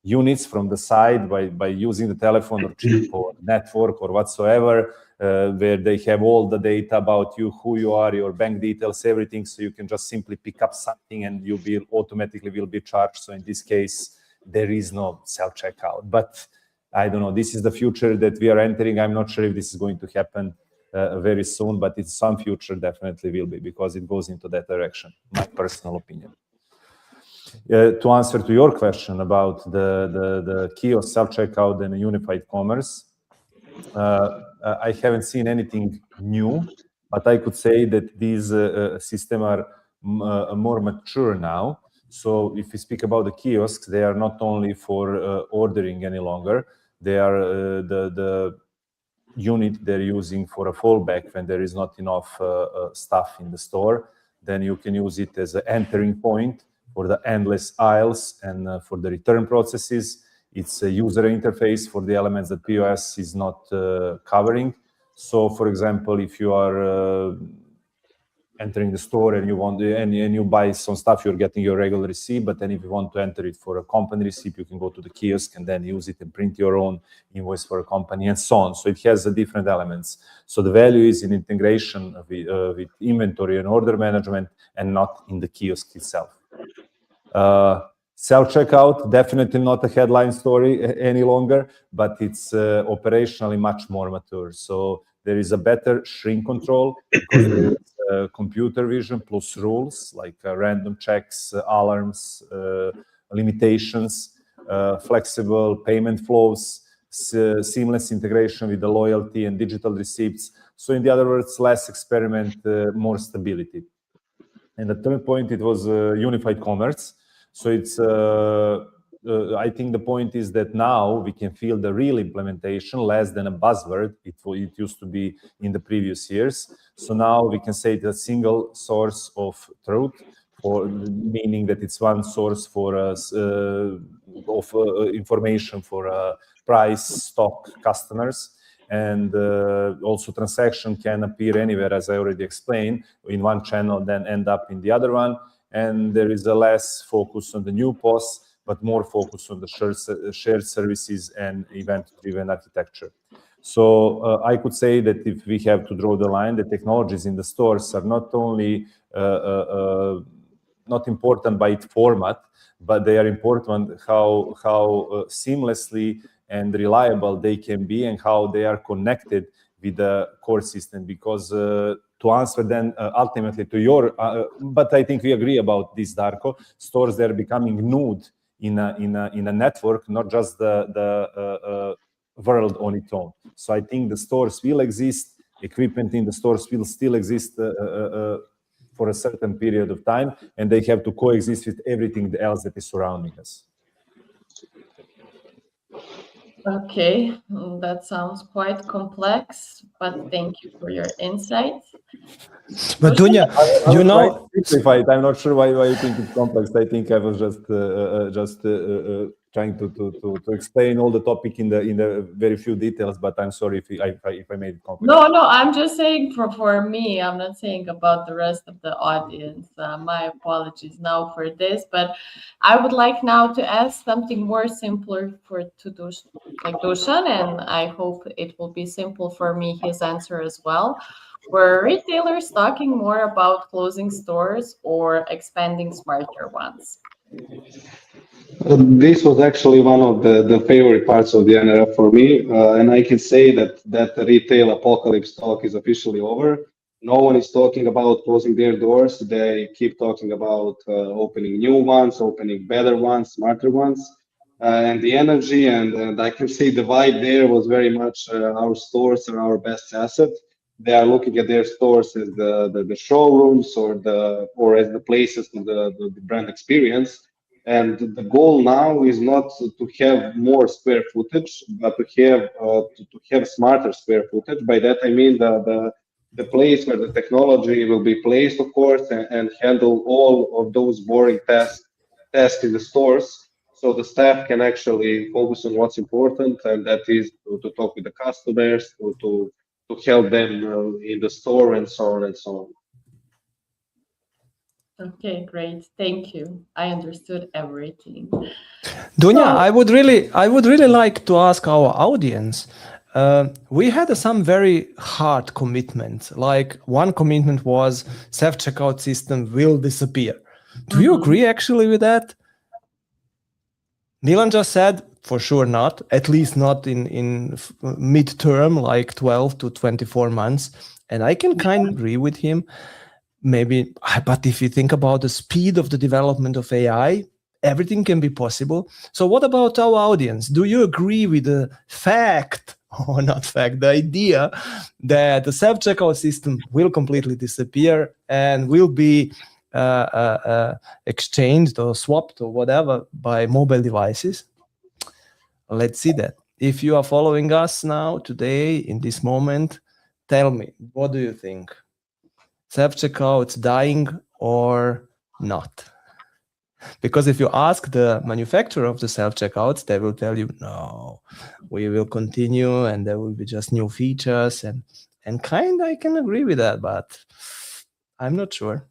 units from the side by using the telephone or chip or network or whatsoever, where they have all the data about you, who you are, your bank details, everything. So you can just simply pick up something and you will automatically be charged. So in this case, there is no self-checkout. But I don't know, this is the future that we are entering. I'm not sure if this is going to happen very soon, but in some future definitely will be, because it goes into that direction, my personal opinion. To answer to your question about the kiosk, self-checkout and unified commerce, I haven't seen anything new, but I could say that these systems are more mature now. So if we speak about the kiosks, they are not only for ordering any longer. They are the unit they're using for a fallback when there is not enough stuff in the store. Then you can use it as an entering point for the endless aisles and for the return processes. It's a user interface for the elements that POS is not covering. So, for example, if you are entering the store and you want and you buy some stuff, you're getting your regular receipt. But then if you want to enter it for a company receipt, you can go to the kiosk and then use it and print your own invoice for a company and so on. So it has different elements. So the value is in integration with inventory and order management and not in the kiosk itself. Self-checkout, definitely not a headline story any longer, but it's operationally much more mature. So there is a better shrink control because there is computer vision plus rules like random checks, alarms, limitations, flexible payment flows, seamless integration with the loyalty and digital receipts. So in the other words, less experiment, more stability. And the third point, it was unified commerce. So it's, I think the point is that now we can feel the real implementation less than a buzzword. It used to be in the previous years. So now we can say it's a single source of truth, meaning that it's one source for information for price, stock, customers. And also transaction can appear anywhere, as I already explained, in one channel, then end up in the other one. And there is a less focus on the new POS, but more focus on the shared services and event-driven architecture. So I could say that if we have to draw the line, the technologies in the stores are not only not important by its format, but they are important how seamlessly and reliable they can be and how they are connected with the core system. Because to answer then ultimately to your, but I think we agree about this, Darko, stores, they're becoming nude in a network, not just the world on its own. So I think the stores will exist, equipment in the stores will still exist for a certain period of time, and they have to coexist with everything else that is surrounding us. Okay, that sounds quite complex, but thank you for your insights. But Dunja, you know, I'm not sure why you think it's complex. I think I was just trying to explain all the topic in the very few details, but I'm sorry if I made it complex. No, I'm just saying for me. I'm not saying about the rest of the audience. My apologies now for this, but I would like now to ask something more simpler to Dušan, and I hope it will be simple for me, his answer as well. Were retailers talking more about closing stores or expanding smarter ones? This was actually one of the favorite parts of the NRF for me, and I can say that the retail apocalypse talk is officially over. No one is talking about closing their doors. They keep talking about opening new ones, opening better ones, smarter ones, and the energy and I can say the vibe there was very much our stores are our best asset. They are looking at their stores as the showrooms or as the places to the brand experience. And the goal now is not to have more square footage, but to have smarter square footage. By that I mean the place where the technology will be placed, of course, and handle all of those boring tasks in the stores, so the staff can actually focus on what's important, and that is to talk with the customers, to help them in the store, and so on and so on. Okay, great. Thank you. I understood everything. Dunja, I would really like to ask our audience. We had some very hard commitments. Like one commitment was self-checkout system will disappear. Do you agree actually with that? Milan just said for sure not, at least not in mid-term, like 12 to 24 months. And I can kind of agree with him. Maybe, but if you think about the speed of the development of AI, everything can be possible. So what about our audience? Do you agree with the fact, or not fact, the idea that the self-checkout system will completely disappear and will be exchanged or swapped or whatever by mobile devices? Let's see that. If you are following us now, today, in this moment, tell me, what do you think? Self-checkouts dying or not? Because if you ask the manufacturer of the self-checkouts, they will tell you, no, we will continue and there will be just new features, and kind of I can agree with that, but I'm not sure.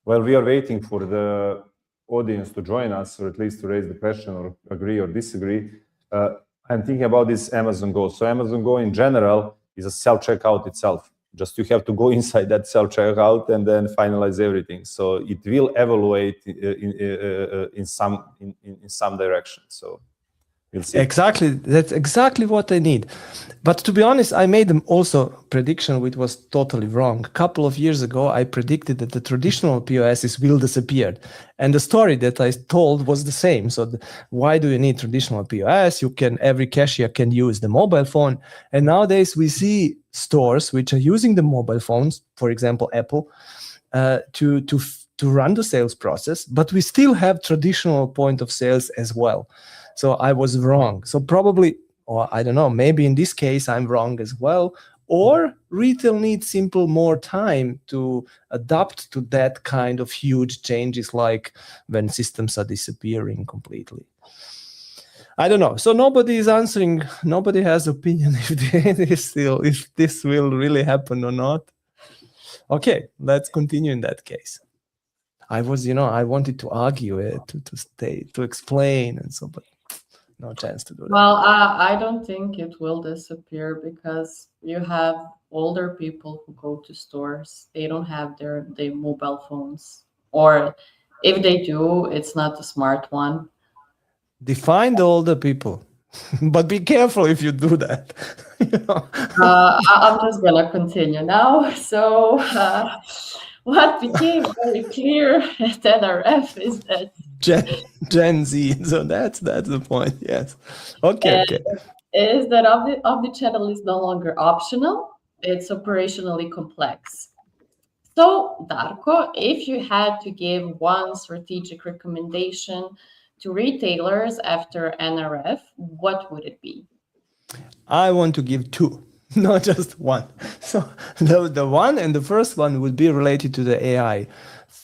Well, we are waiting for the audience to join us, or at least to raise the question or agree or disagree. I'm thinking about this Amazon Go. So Amazon Go in general is a self-checkout itself. Just you have to go inside that self-checkout and then finalize everything. So it will evaluate in some direction. So we'll see. Exactly. That's exactly what I need. But to be honest, I made them also prediction which was totally wrong. A couple of years ago, I predicted that the traditional POSs will disappear. And the story that I told was the same. So why do you need traditional POS? Every cashier can use the mobile phone. And nowadays we see stores which are using the mobile phones, for example, Apple, to run the sales process, but we still have traditional point of sales as well. So I was wrong. So probably, or I don't know, maybe in this case I'm wrong as well. Or retail needs simple more time to adapt to that kind of huge changes, like when systems are disappearing completely. I don't know. So nobody is answering. Nobody has opinion if this will really happen or not. Okay, let's continue in that case. I wanted to argue to explain and so, but no chance to do that. Well, I don't think it will disappear because you have older people who go to stores. They don't have their mobile phones, or if they do, it's not a smart one. Define the older people, but be careful if you do that. I'm just gonna continue now. So what became very clear at NRF is that Gen Z. So that's the point. Yes. Okay. Is that omnichannel is no longer optional. It's operationally complex. So, Darko, if you had to give one strategic recommendation to retailers after NRF, what would it be? I want to give two, not just one. So the one and the first one would be related to the AI.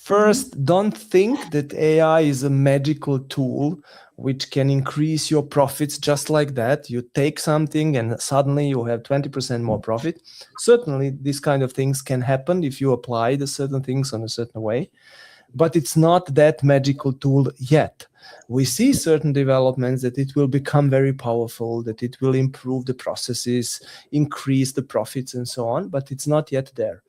First, don't think that AI is a magical tool which can increase your profits just like that. You take something and suddenly you have 20% more profit. Certainly, these kind of things can happen if you apply the certain things in a certain way, but it's not that magical tool yet. We see certain developments that it will become very powerful, that it will improve the processes, increase the profits and so on, but it's not yet there.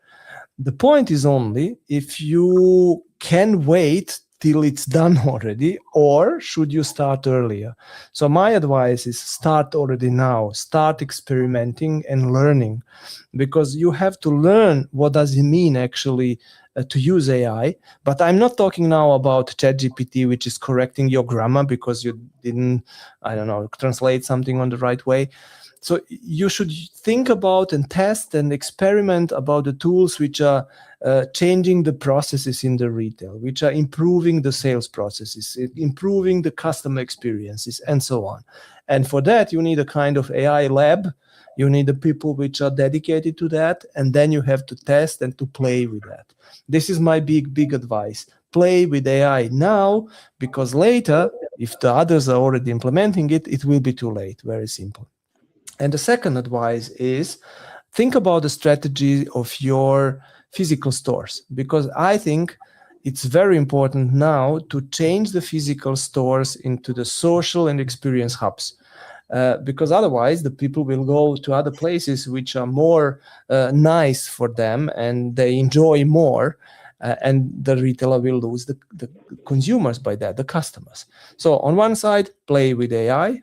The point is only if you can wait till it's done already, or should you start earlier? So my advice is start already now, start experimenting and learning, because you have to learn what does it mean actually to use AI. But I'm not talking now about ChatGPT, which is correcting your grammar because you didn't, translate something on the right way. So you should think about and test and experiment about the tools which are changing the processes in the retail, which are improving the sales processes, improving the customer experiences, and so on. And for that, you need a kind of AI lab. You need the people which are dedicated to that, and then you have to test and to play with that. This is my big advice. Play with AI now, because later, if the others are already implementing it, it will be too late. Very simple. And the second advice is think about the strategy of your physical stores, because I think it's very important now to change the physical stores into the social and experience hubs. Because otherwise the people will go to other places which are more nice for them and they enjoy more, and the retailer will lose the consumers by that, the customers. So on one side, play with AI,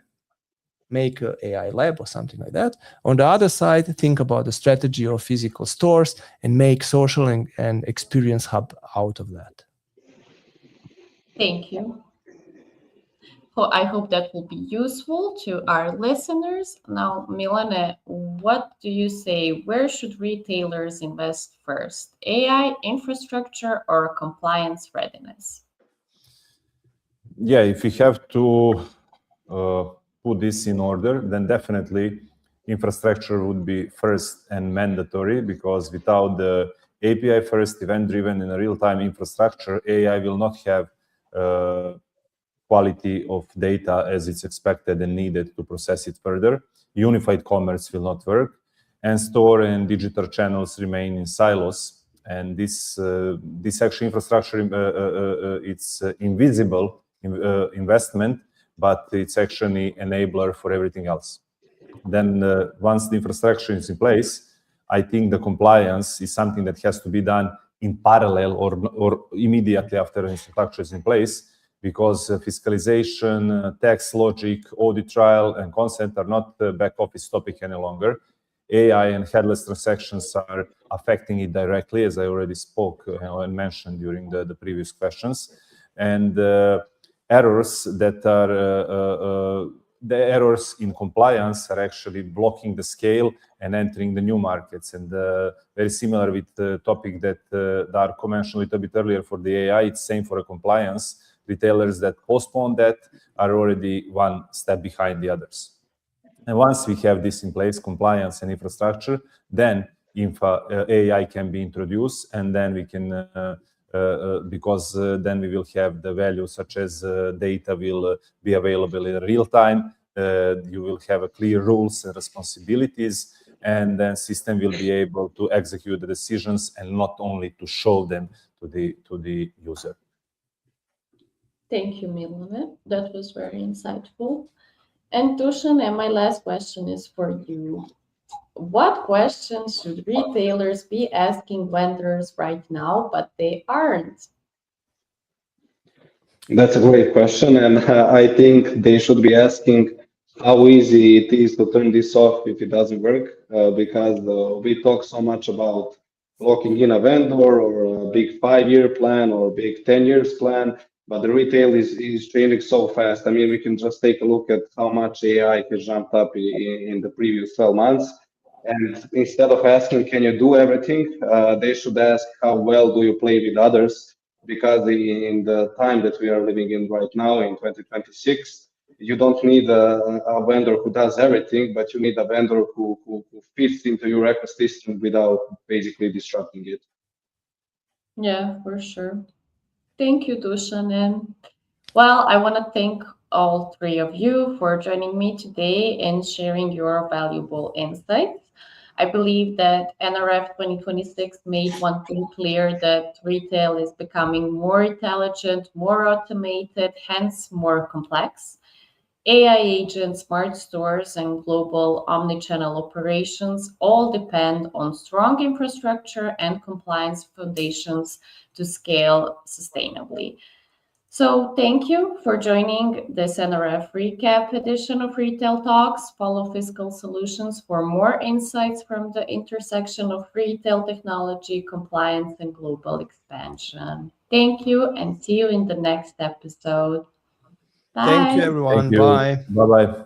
make an AI lab or something like that. On the other side, think about the strategy of physical stores and make social and experience hub out of that. Thank you. I hope that will be useful to our listeners. Now, Milan, what do you say? Where should retailers invest first? AI, infrastructure, or compliance readiness? Yeah, if we have to put this in order, then definitely infrastructure would be first and mandatory, because without the API first, event-driven and real-time infrastructure, AI will not have quality of data as it's expected and needed to process it further. Unified commerce will not work, and store and digital channels remain in silos. And this actual infrastructure, it's invisible investment, but it's actually enabler for everything else. Then once the infrastructure is in place, I think the compliance is something that has to be done in parallel or immediately after the infrastructure is in place, because fiscalization, tax logic, audit trial, and consent are not the back office topic any longer. AI and headless transactions are affecting it directly, as I already spoke and mentioned during the previous questions. And errors that are the errors in compliance are actually blocking the scale and entering the new markets. And very similar with the topic that Darko mentioned a little bit earlier for the AI, it's same for a compliance. Retailers that postpone that are already one step behind the others. And once we have this in place, compliance and infrastructure, then AI can be introduced, and then we can because then we will have the value such as data will be available in real time. You will have clear rules and responsibilities, and then system will be able to execute the decisions and not only to show them to the user. Thank you, Milan. That was very insightful. And Dušan, and my last question is for you. What questions should retailers be asking vendors right now, but they aren't? That's a great question, and I think they should be asking how easy it is to turn this off if it doesn't work, because we talk so much about locking in a vendor or a big 5-year plan or a big 10 years plan, but the retail is changing so fast. I mean, we can just take a look at how much AI has jumped up in the previous 12 months. And instead of asking, can you do everything, they should ask, how well do you play with others? Because in the time that we are living in right now, in 2026, you don't need a vendor who does everything, but you need a vendor who fits into your ecosystem without basically disrupting it. Yeah, for sure. Thank you, Dušan. And well, I want to thank all three of you for joining me today and sharing your valuable insights. I believe that NRF 2026 made one thing clear, that retail is becoming more intelligent, more automated, hence more complex. AI agents, smart stores, and global omnichannel operations all depend on strong infrastructure and compliance foundations to scale sustainably. So thank you for joining this NRF Recap edition of Retail Talks. Follow Fiscal Solutions for more insights from the intersection of retail technology, compliance, and global expansion. Thank you, and see you in the next episode. Bye. Thank you, everyone. Thank you. Bye. Bye-bye.